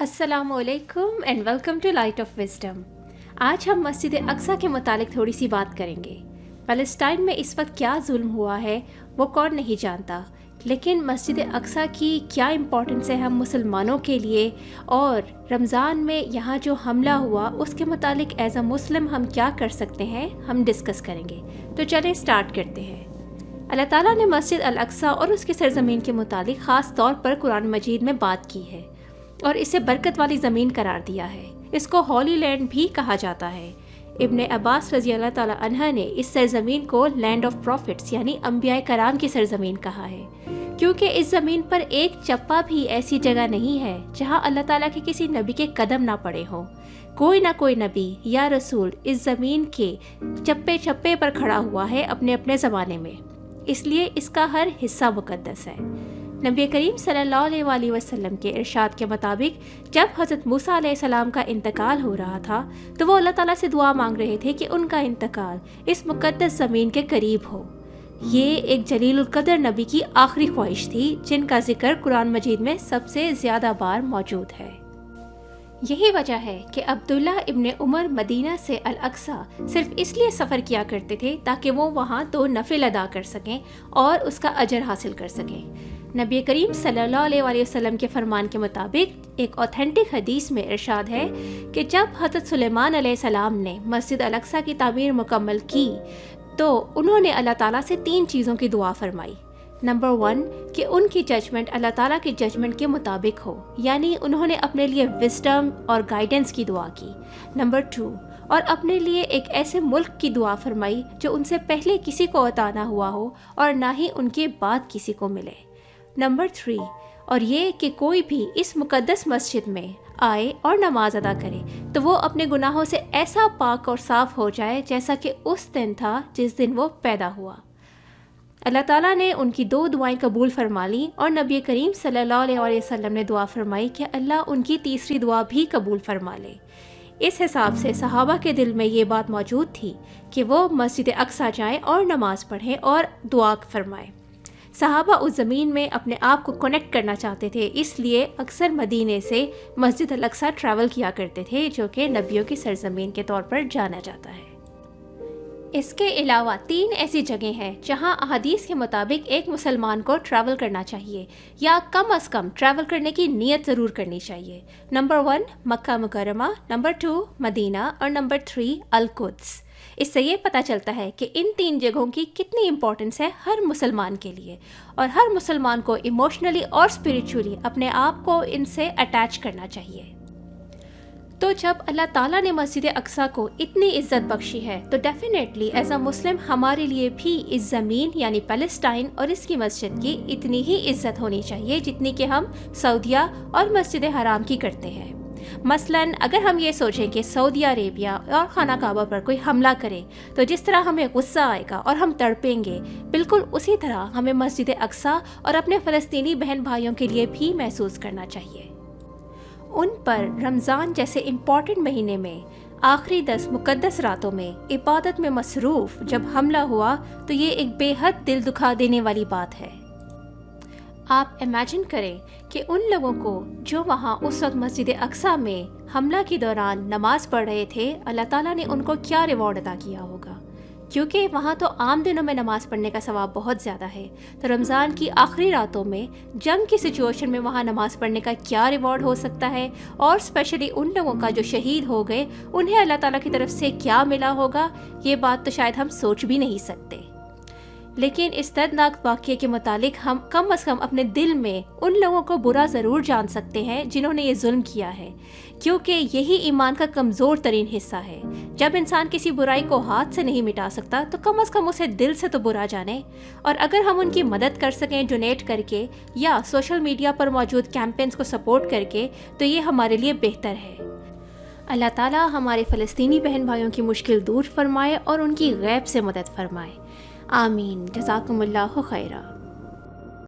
अस्सलाम वालेकुम and welcome to Light of Wisdom. आज हम मस्जिद अक्सा के मुतालिक थोड़ी सी बात करेंगे। फ़लस्तीन में इस वक्त क्या जुल्म हुआ है वो कौन नहीं जानता, लेकिन मस्जिद अक्सा की क्या इम्पोर्टेंस है हम मुसलमानों के लिए, और रमज़ान में यहाँ जो हमला हुआ उसके मुतालिक एज़ अ मुस्लिम हम क्या कर सकते हैं, हम डिस्कस करेंगे। तो चलें स्टार्ट करते हैं। अल्लाह ताला ने मस्जिद अल अक्सा और उसकी सरजमीन के मुतालिक ख़ास तौर पर कुरान मजीद में बात की है और इसे बरकत वाली ज़मीन करार दिया है। इसको हॉली लैंड भी कहा जाता है। इब्ने अब्बास रज़ी अल्लाह ताला अन्हा ने इस सरजमीन को लैंड ऑफ प्रॉफिट्स यानी अंबिया कराम की सरजमीन कहा है, क्योंकि इस ज़मीन पर एक चप्पा भी ऐसी जगह नहीं है जहां अल्लाह ताला के किसी नबी के कदम ना पड़े हों। कोई ना कोई नबी या रसूल इस ज़मीन के चप्पे चप्पे पर खड़ा हुआ है अपने अपने ज़माने में, इसलिए इसका हर हिस्सा मुकद्दस है। नबी करीम सल्लल्लाहु अलैहि वसल्लम के इरशाद के मुताबिक जब हज़रत मूसा अलैहिस्सलाम का इंतकाल हो रहा था तो वो अल्लाह ताला से दुआ मांग रहे थे कि उनका इंतकाल इस मुकद्दस ज़मीन के करीब हो। ये एक जलीलुल कदर नबी की आखिरी ख्वाहिश थी, जिनका जिक्र कुरान मजीद में सबसे ज़्यादा बार मौजूद है। यही वजह है कि अब्दुल्ला इब्ने उमर मदीना से अल अक्सा सिर्फ इसलिए सफ़र किया करते थे ताकि वो वहाँ 2 नफिल अदा कर सकें और उसका अजर हासिल कर सकें। नबी करीम सल्लल्लाहु अलैहि वसल्लम के फरमान के मुताबिक एक ऑथेंटिक हदीस में इरशाद है कि जब हज़रत सुलेमान अलैहिस्सलाम ने मस्जिद अल अक्सा की तामीर मुकम्मल की तो उन्होंने अल्लाह ताला से 3 चीज़ों की दुआ फरमाई। नंबर 1 कि उनकी जजमेंट अल्लाह ताला की जजमेंट के मुताबिक हो, यानी उन्होंने अपने लिए विजडम और गाइडेंस की दुआ की। नंबर 2 और अपने लिए एक ऐसे मुल्क की दुआ फरमाई जो उनसे पहले किसी को अता ना हुआ हो और ना ही उनके बाद किसी को मिले। नंबर 3 और ये कि कोई भी इस मुकद्दस मस्जिद में आए और नमाज अदा करे तो वो अपने गुनाहों से ऐसा पाक और साफ़ हो जाए जैसा कि उस दिन था जिस दिन वो पैदा हुआ। अल्लाह ताला ने उनकी 2 दुआएं कबूल फरमा ली और नबी करीम सल्लल्लाहु अलैहि वसल्लम ने दुआ फरमाई कि अल्लाह उनकी तीसरी दुआ भी कबूल फरमा ले। इस हिसाब से सहाबा के दिल में ये बात मौजूद थी कि वो मस्जिद अक्सा जाएं और नमाज पढ़ें और दुआ फरमाएं। सहाबा उस ज़मीन में अपने आप को कनेक्ट करना चाहते थे, इसलिए अक्सर मदीने से मस्जिद अल अक्सा ट्रैवल किया करते थे, जो कि नबियों की सरजमीन के तौर पर जाना जाता है। इसके अलावा 3 ऐसी जगह हैं जहां अहादीस के मुताबिक एक मुसलमान को ट्रैवल करना चाहिए या कम अज़ कम ट्रैवल करने की नीयत ज़रूर करनी चाहिए। नंबर 1 मक्का मुकर्रमा, नंबर 2 मदीना और नंबर 3 अल कुद्स। इससे ये पता चलता है कि इन 3 जगहों की कितनी इम्पोर्टेंस है हर मुसलमान के लिए, और हर मुसलमान को इमोशनली और स्पिरिचुअली अपने आप को इनसे अटैच करना चाहिए। तो जब अल्लाह ताला ने मस्जिद अक्सा को इतनी इज़्ज़त बख्शी है तो डेफिनेटली एज अ मुस्लिम हमारे लिए भी इस ज़मीन यानी फ़लस्तीन और इसकी मस्जिद की इतनी ही इज़्ज़त होनी चाहिए जितनी कि हम सऊदिया और मस्जिद हराम की करते हैं। मसलन अगर हम ये सोचें कि सऊदी अरेबिया और खाना काबा पर कोई हमला करे तो जिस तरह हमें गुस्सा आएगा और हम तड़पेंगे, बिल्कुल उसी तरह हमें मस्जिद अक्सा और अपने फ़लस्तीनी बहन भाइयों के लिए भी महसूस करना चाहिए। उन पर रमज़ान जैसे इम्पॉर्टेंट महीने में आखिरी 10 मुकद्दस रातों में इबादत में मसरूफ़ जब हमला हुआ तो ये एक बेहद दिल दुखा देने वाली बात है। आप इमेजिन करें कि उन लोगों को जो वहाँ उस वक्त मस्जिद अक्सा में हमला के दौरान नमाज पढ़ रहे थे, अल्लाह ताला ने उनको क्या रिवॉर्ड अदा किया होगा, क्योंकि वहाँ तो आम दिनों में नमाज पढ़ने का सवाब बहुत ज़्यादा है, तो रमज़ान की आखिरी रातों में जंग की सिचुएशन में वहाँ नमाज पढ़ने का क्या रिवॉर्ड हो सकता है, और स्पेशली उन लोगों का जो शहीद हो गए उन्हें अल्लाह ताला की तरफ से क्या मिला होगा, ये बात तो शायद हम सोच भी नहीं सकते। लेकिन इस दर्दनाक वाक़ये के मुतालिक हम कम अज़ कम अपने दिल में उन लोगों को बुरा ज़रूर जान सकते हैं जिन्होंने ये जुल्म किया है, क्योंकि यही ईमान का कमज़ोर तरीन हिस्सा है। जब इंसान किसी बुराई को हाथ से नहीं मिटा सकता तो कम अज़ कम उसे दिल से तो बुरा जाने, और अगर हम उनकी मदद कर सकें डोनेट करके या सोशल मीडिया पर मौजूद कैंपेन्स को सपोर्ट करके तो ये हमारे लिए बेहतर है। अल्लाह ताला हमारे फ़लस्तीनी बहन भाइयों की मुश्किल दूर फरमाए और उनकी गैब से मदद फरमाए। आमीन। जज़ाकुमुल्लाहु खैरा।